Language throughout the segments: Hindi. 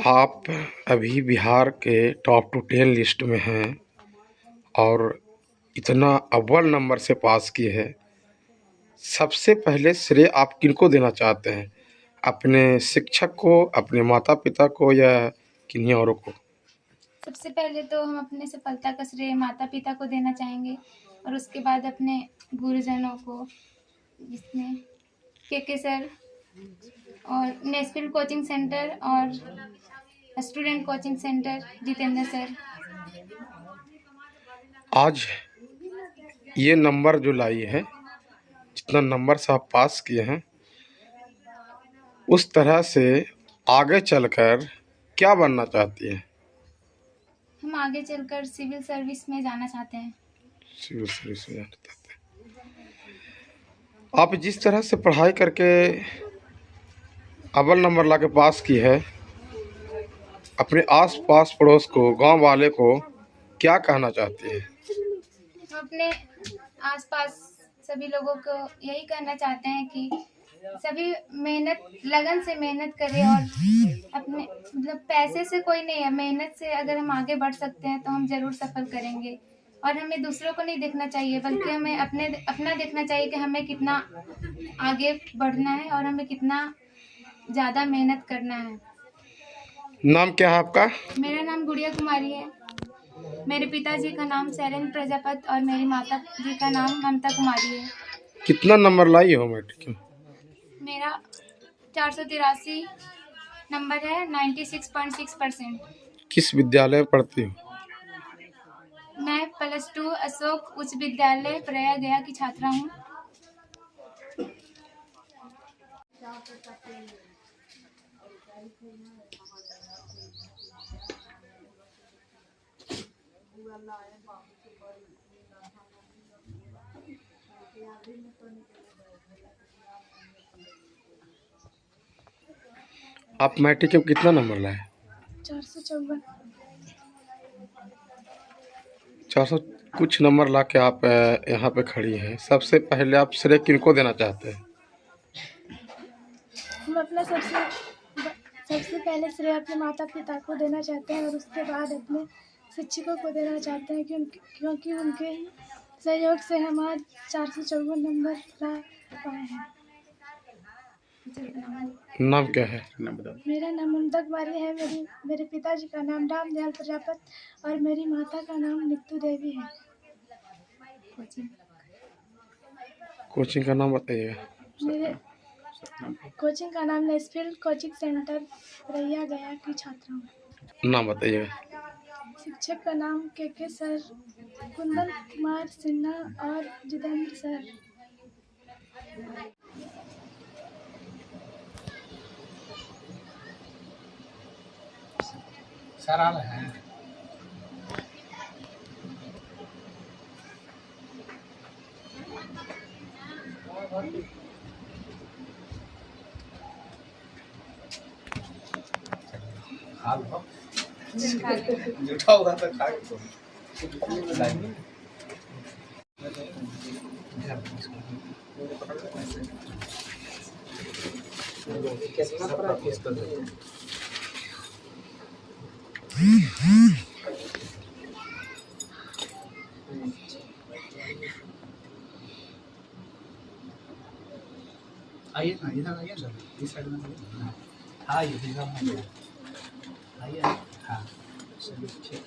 आप अभी बिहार के टॉप टू 10 लिस्ट में हैं और इतना अव्वल नंबर से पास किए हैं। सबसे पहले श्रेय आप किनको देना चाहते हैं? अपने शिक्षक को, अपने माता पिता को या किन्हीं औरों को? सबसे पहले तो हम अपने सफलता का श्रेय माता पिता को देना चाहेंगे और उसके बाद अपने गुरुजनों को, जिसमें के सर और नेशनल कोचिंग सेंटर और student coaching centre Jitendra sir. आज ये नंबर जो लाई है, जितना नंबर से आप पास किए हैं, उस तरह से आगे चलकर क्या बनना चाहती हैं? हम आगे चलकर सिविल सर्विस में जाना चाहते हैं। सिविल सर्विस में जाना चाहते हैं। आप जिस तरह से पढ़ाई करके अव्वल नंबर ला के पास की है, अपने आस पास पड़ोस को, गांव वाले को क्या कहना चाहती है? हम अपने आसपास सभी लोगों को यही कहना चाहते हैं कि सभी लगन से मेहनत करें और अपने मतलब पैसे से कोई नहीं है, मेहनत से अगर हम आगे बढ़ सकते हैं तो हम जरूर सफल करेंगे। और हमें दूसरों को नहीं देखना चाहिए, बल्कि हमें अपना देखना चाहिए कि हमें कितना आगे बढ़ना है और हमें कितना ज़्यादा मेहनत करना है। नाम क्या है आपका? मेरा नाम गुड़िया कुमारी है। मेरे पिताजी का नाम शैलेंद्र प्रजापति और मेरी माता जी का नाम ममता कुमारी है। कितना नंबर लाई हो मैट्रिक में? मेरा 483 नंबर है, 96.6%। किस विद्यालय में पढ़ती हो? मैं +2 अशोक उच्च विद्यालय प्रयागया की छात्रा हूँ। आप मैट्रिक में कितना नंबर लाए? 454। 400 कुछ नंबर ला के आप यहाँ पे खड़ी हैं। सबसे पहले आप श्रेय किनको देना चाहते हैं? हम अपना सबसे पहले श्रेय अपने माता पिता को देना चाहते हैं और उसके बाद अपने शिक्षकों को देना चाहते हैं, क्योंकि उनके ही सहयोग से हम आज 454 नंबर ला पाए हैं। नाम क्या है? मेरा नाम ममता कुमारी है। मेरे पिताजी का नाम रामदयाल प्रजापति और मेरी माता का नाम नीतू देवी है। कोचिंग का नाम बताइएगा। मेरे कोचिंग का नाम नेशनल कोचिंग सेंटर प्रयागया की छात्रा हूँ। नाम बताइएगा। शिक्षक का नाम के सर, कुंदन कुमार सिन्हा और जितेंद्र सर। सर है जूठा हुआ तो खा आइए ना, इधर आइए सर, इस साइड में हाँ ये इधर आइए। हाँ चलिए ठीक।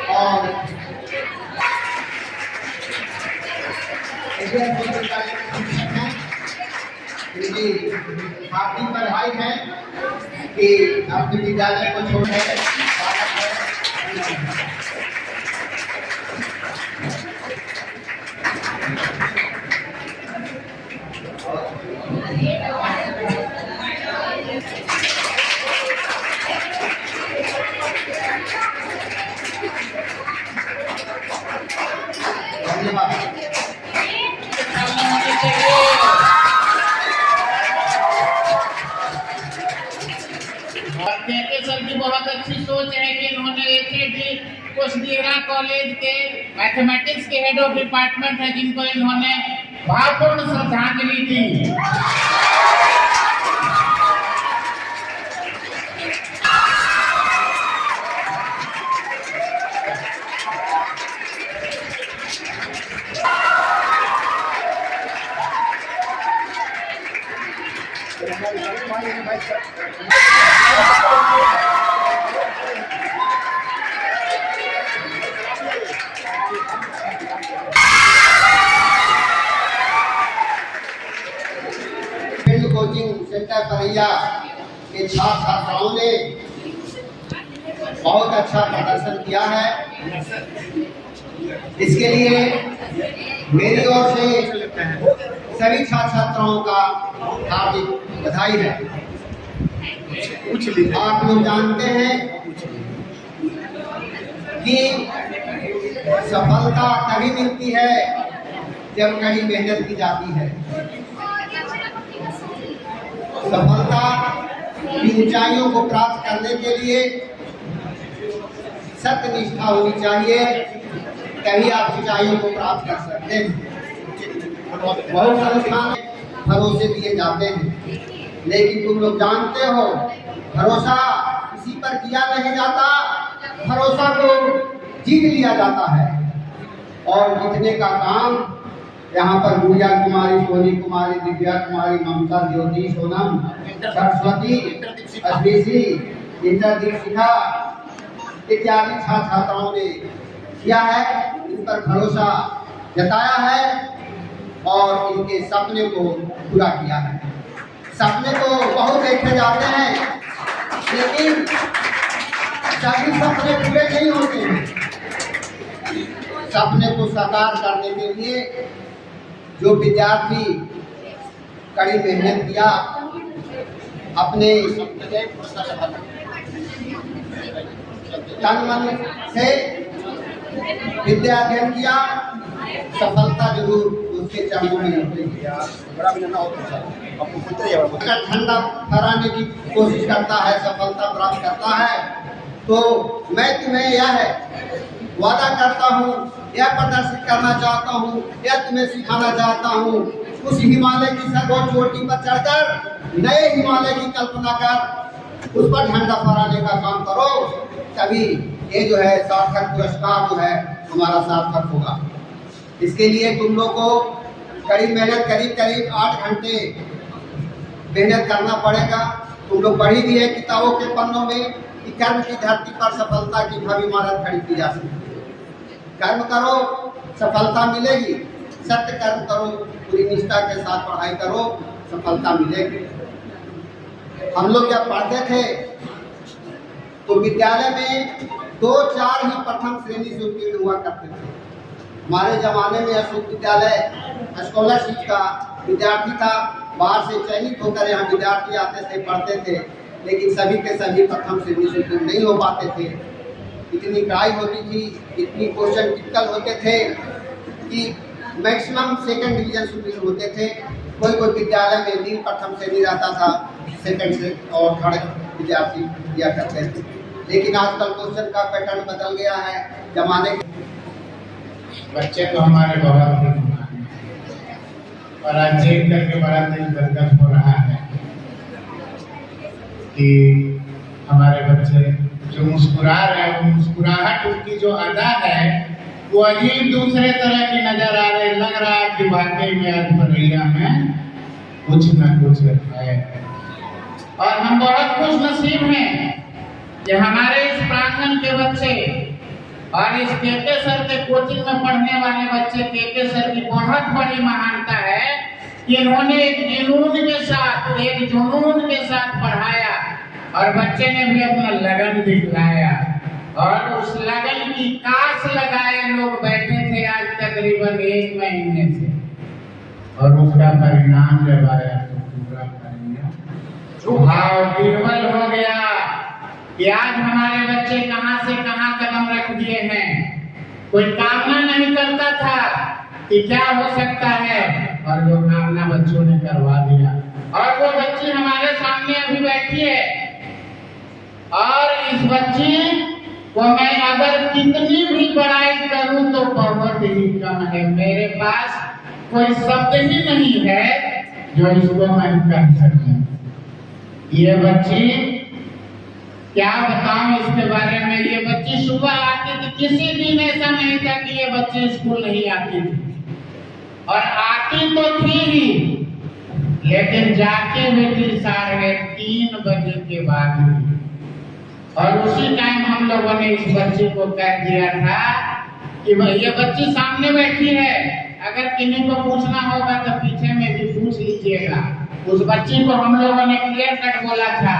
और आपकी पढ़ाई है कि अपने विद्यालय को छोड़े धन्यवाद। और केके सर की बहुत अच्छी सोच है कि इन्होंने एचएडी कुशदीरा कॉलेज के मैथमेटिक्स के हेड ऑफ डिपार्टमेंट है, जिनको इन्होंने भावपूर्ण श्रद्धांजलि दी। कोचिंग सेंटर परैया के छात्र छात्राओं ने बहुत अच्छा प्रदर्शन किया है। इसके लिए मेरी ओर से सभी छात्र छात्राओं का हार्दिक बधाई है। आप लोग जानते हैं कि सफलता तभी मिलती है जब कड़ी मेहनत की जाती है। सफलता की ऊंचाइयों को प्राप्त करने के लिए सत्यनिष्ठा होनी चाहिए, तभी आप ऊंचाइयों को प्राप्त कर सकते हैं। बहुत संस्थान भरोसे दिए जाते हैं, लेकिन तुम लोग जानते हो भरोसा किसी पर किया नहीं जाता, भरोसा को जीत लिया जाता है। और जीतने का काम यहाँ पर गुड़िया कुमारी, सोनी कुमारी, दिव्या कुमारी, ममता, ज्योति, सोनम, सरस्वती, अश्विशी, इंद्रदीक्षिका इत्यादि छात्र छात्राओं ने किया है। इन पर भरोसा जताया है और इनके सपने को पूरा किया है। सपने तो बहुत देखे जाते हैं, लेकिन सभी सपने पूरे नहीं होते हैं। सपने को साकार करने के लिए जो विद्यार्थी कड़ी मेहनत किया, अपने तन मन से विद्या अध्ययन किया, सफलता जरूर उसके चरणों में मिलेगी। ठंडा फहराने की कोशिश करता है, सफलता प्राप्त करता है, तो मैं तुम्हें यह वादा करता हूँ, यह प्रदर्शित करना चाहता हूँ, यह तुम्हें सिखाना चाहता हूँ, उस हिमालय की सर्वोच्च चोटी पर चढ़कर नए हिमालय की कल्पना कर उस पर झंडा फहराने का काम करो, तभी ये जो है सार्थक पुरस्कार जो है हमारा सार्थक होगा। इसके लिए तुम लोग को कड़ी मेहनत, करीब 8 घंटे मेहनत करना पड़ेगा। तुम लोग पढ़ी भी है किताबों के पन्नों में कि कर्म की धरती पर सफलता की भव्य इमारत खड़ी की जा सकती है। कर्म करो, सफलता मिलेगी। सत्य कर्म करो, पूरी निष्ठा के साथ पढ़ाई करो, सफलता मिलेगी। हम लोग जब पढ़ते थे तो विद्यालय में 2-4 ही प्रथम श्रेणी से उत्तीर्ण हुआ करते थे। हमारे जमाने में अशोक विद्यालय स्कॉलरशिप का विद्यार्थी था, बाहर से चयनित होकर यहाँ विद्यार्थी आते थे, पढ़ते थे, लेकिन सभी के सभी प्रथम श्रेणी से उत्तीर्ण नहीं हो पाते थे। इतनी कड़ाई होती थी, इतनी क्वेश्चन टिपिकल होते थे कि मैक्सिमम सेकंड डिवीजन से उत्तीर्ण होते थे। कोई विद्यालय में दिन प्रथम श्रेणी रहता था, सेकंड से और थर्ड विद्यार्थी दिया करते थे। लेकिन आजकल क्वेश्चन का पैटर्न बदल गया है जमाने के। बच्चे तो हमारे बहुत ही और आज देख करके बड़ा दिल गदगद हो रहा है कि हमारे बच्चे जो मुस्कुरा रहे हैं, वो मुस्कुराहट उनकी जो अदा है वो अजीब दूसरे तरह की नजर आ रही। लग रहा है कि वाकई में आज बरैया में कुछ न कुछ है। और हम बहुत खुश नसीब हैं कि हमारे इस प्रांगण के बच्चे और इस केके सर के कोचिंग में पढ़ने वाले बच्चे, केके सर की बहुत बड़ी महानता है कि इन्होंने एक जुनून के साथ पढ़ाया और बच्चे ने भी अपना लगन दिखलाया और उस लगन की कास लगाए लोग बैठे थे आज तकरीबन 1 महीने से, और उसका परिणाम जब आया तो पूरा करेंगे। भाव निर्मल हो गया कि आज हमारे बच्चे कहां से कहां कदम रख दिए हैं। कोई कामना नहीं करता था कि क्या हो सकता है, और जो कामना बच्चों ने करवा दिया। और वो बच्ची हमारे सामने अभी बैठी है, बच्चे को मैं अगर कितनी भी बड़ाई करूं तो बहुत ही कम है। मेरे पास कोई शब्द ही नहीं है जो इसको मैं कह सकूं। ये बच्ची क्या बताऊं इसके बारे में। ये बच्ची सुबह आती थी, किसी दिन ऐसा नहीं था कि ये बच्ची स्कूल नहीं आती थी, और आती तो थी ही, लेकिन जाके बेटी 3:30 बजे के बाद ही। और उसी टाइम हम लोगों ने इस बच्ची को कह दिया था कि भाई ये बच्ची सामने बैठी है, अगर किन्हीं को पूछना होगा तो पीछे में भी पूछ लीजिएगा। उस बच्ची को हम लोगों ने क्लियर कट बोला था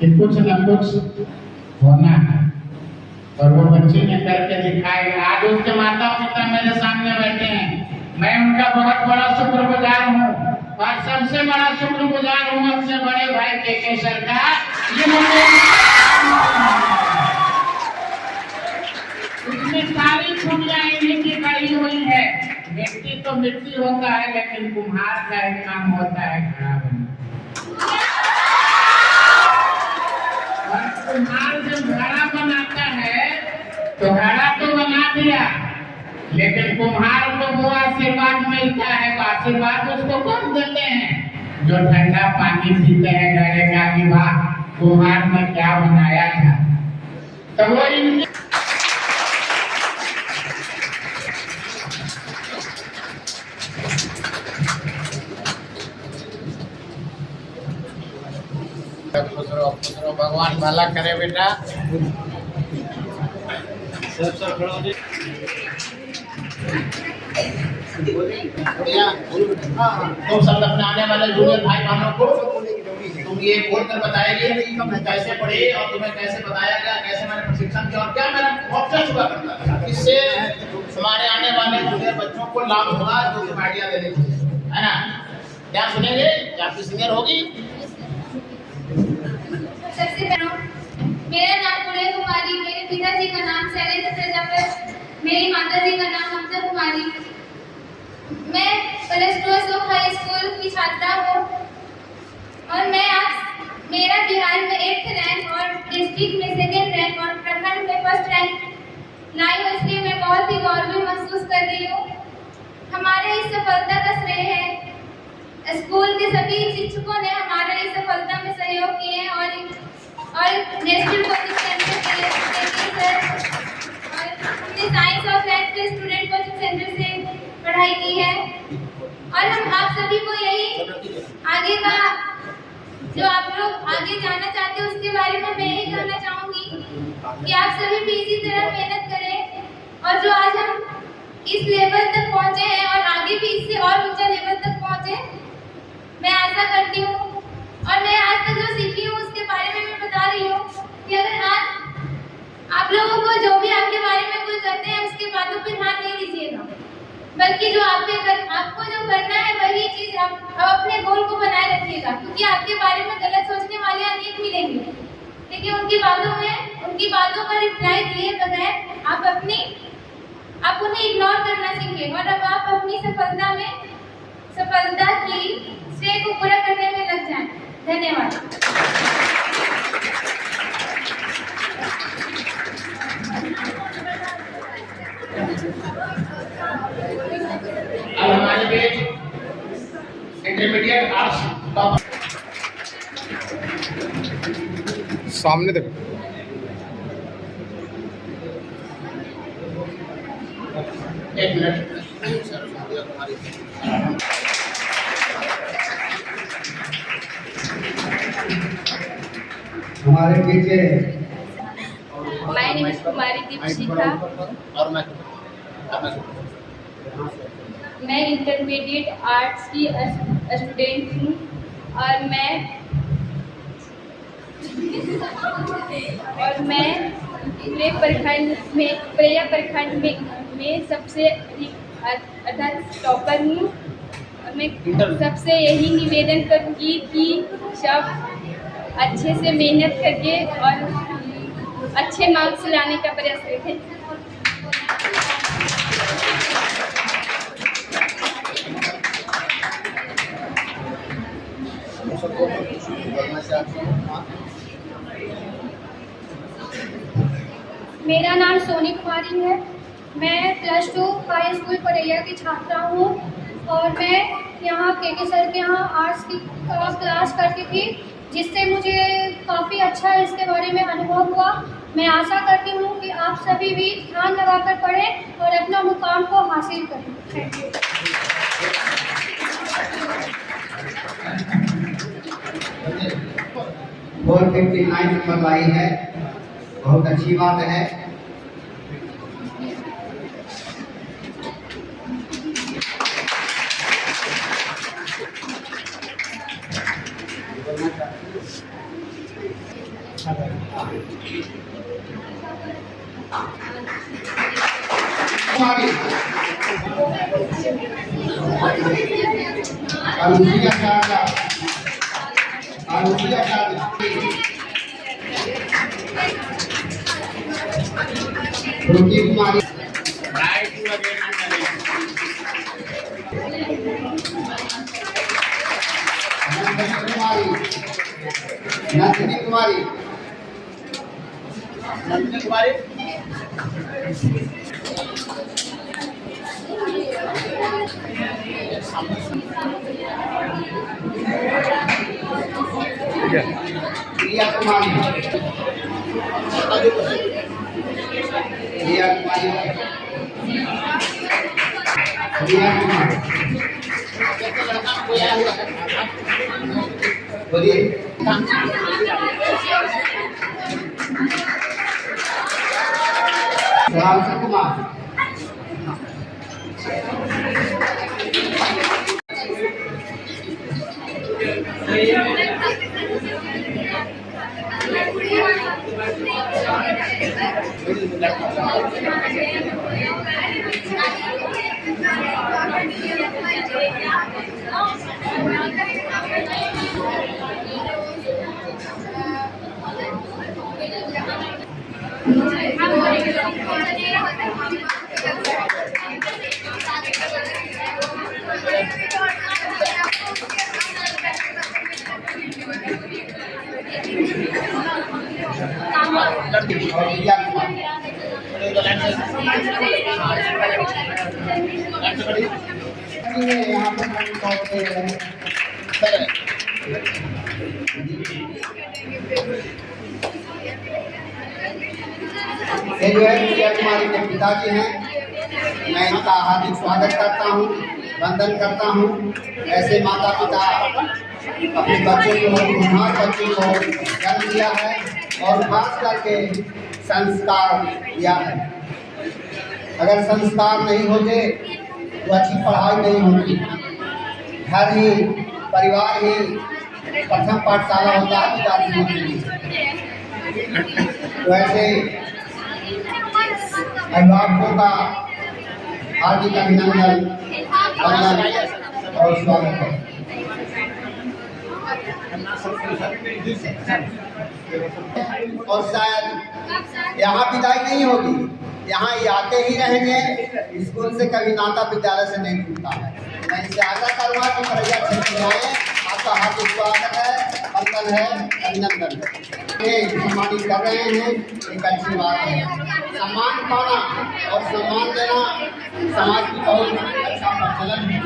कि कुछ न कुछ होना है, और वो बच्ची ने करके दिखाई। आज उसके माता पिता मेरे सामने बैठे हैं, मैं उनका बहुत बड़ा शुक्रगुजार हूँ, और सबसे बड़ा शुक्रगुजार हूँ अपने बड़े भाई के सर का। इसमें सारी खूबियां इन्हीं की कड़ी हुई है। मिट्टी तो मिट्टी होता है, लेकिन कुम्हार का एक काम होता है घड़ा बनना। और कुम्हार जब घड़ा बनाता है तो घड़ा तो बना दिया, लेकिन कुम्हार को वो आशीर्वाद मिलता है। तो आशीर्वाद उसको कौन देते हैं? जो ठंडा पानी पीते हैं घड़े का कि वाह कुम्हार ने क्या बनाया था। तो वो इनकी भगवान भला करे बेटा। तुम सब अपने आने वाले जूनियर भाई बहनों को तुम ये बोल कर बताएंगे कि तुम कैसे पढ़े और तुम्हें कैसे बताया गया, कैसे मैंने प्रशिक्षण किया और क्या मेरा ऑप्शन हुआ करता था। इससे हमारे आने वाले जूनियर बच्चों को लाभ होगा, जो तुम आइडिया देने के लिए, है ना। क्या सुनेंगे? क्या आपकी सीनियर होगी? सबसे पहले मेरा नाम पुण्य कुमारी, मेरे पिताजी का नाम शैलेंद्र प्रजापति, मेरी माताजी का नाम ममता कुमारी। मैं प्लस 2 हाई स्कूल की छात्रा हूँ, और मैं आज मेरा बिहार में 8th रैंक और डिस्ट्रिक्ट में 2nd रैंक और प्रखंड में 1st रैंक लाई हूँ, इसलिए मैं बहुत ही गौरव महसूस कर रही हूँ। हमारे इस सफलता का श्रेय है स्कूल के सभी शिक्षकों ने हमारे इस सफलता में सहयोग किए हैं, और नेशनल कोचिंग सेंटर के और हमने साइंस और मैथ के स्टूडेंट कोचिंग सेंटर से पढ़ाई की है। और हम आप सभी को यही आगे का जो आप लोग आगे जाना चाहते हैं उसके बारे में मैं यही कहना चाहूँगी कि आप सभी भी इसी तरह मेहनत करें, और जो आज हम इस लेवल तक पहुँचे हैं और आगे भी इससे और ऊंचा लेवल तक पहुँचे, मैं आशा करती हूँ। और मैं आज तक जो सीखी हूँ उसके बारे में मैं बता रही हूँ कि अगर आज आप लोगों को जो भी आपके बारे में कोई कहते हैं उसके बातों पर ध्यान नहीं दीजिएगा, बल्कि जो आपको जो करना है वही चीज आप अपने गोल को बनाए रखिएगा। क्योंकि आपके बारे में गलत सोचने वाले अनेक मिलेंगे, लेकिन उनकी बातों का रिप्लाई दिए बगैर आप उन्हें इग्नोर करना सीखें, और अब आप अपनी सफलता की श्रेय को पूरा करने में लग जाएं। धन्यवाद। अब हमारे बीच इंटरमीडिएट आर्ट्स टॉपर सामने देखो। एक मिनट। हमारे पीछे माय नेम इज कुमारी दीपशिखा। और मैं इंटरमीडिएट आर्ट्स की स्टूडेंट हूँ, और मैं प्रेया प्रखंड में सबसे अधिक टॉपर हूँ। मैं सबसे यही निवेदन करूँगी कि सब अच्छे से मेहनत करके और अच्छे मार्क्स लाने का प्रयास करें। मेरा नाम सोनी कुमारी है। मैं +2 हाई स्कूल परैया की छात्रा हूँ और मैं यहाँ के सर के यहाँ आर्ट्स की क्लास करती थी, जिससे मुझे काफ़ी अच्छा इसके बारे में अनुभव हुआ। मैं आशा करती हूँ कि आप सभी भी ध्यान लगाकर पढ़ें और अपना मुकाम को हासिल करें। Thank you. 459 नंबर लाई है, बहुत अच्छी बात है। कुमारी नंदिनी कुमारी प्रिया कुमारी बोलिए। कुमार ये जो है प्रिया कुमारी के पिताजी हैं। मैं इनका हार्दिक स्वागत करता हूँ, वंदन करता हूँ। ऐसे माता पिता अपने बच्चे को, होनहार बच्चे को जन्म दिया है और खास करके संस्कार दिया है। अगर संस्कार नहीं होते तो अच्छी पढ़ाई नहीं होती। घर ही, परिवार ही प्रथम पाठशाला होता है विद्यार्थियों के लिए। तो ऐसे अभिभावकों का हार्दिक अभिनंदन, वंदन और स्वागत है। और शायद यहाँ विदाई नहीं होगी, यहाँ ये आते ही रहेंगे। स्कूल से कभी नाता विद्यालय से नहीं टूटता है। मैं इनसे आग्रह करूँगा कि परैया क्षेत्र में आए। आपका हार्दिक स्वागत है, वंदन है, अभिनंदन है। सम्मानित कर रहे हैं, एक अच्छी बात है। सम्मान पाना और सम्मान देना समाज की बहुत अच्छा प्रचलन है।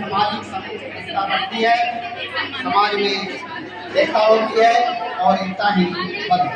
सामाजिक समस्या बढ़ती है, समाज में एकता होती है और एकता ही बल है।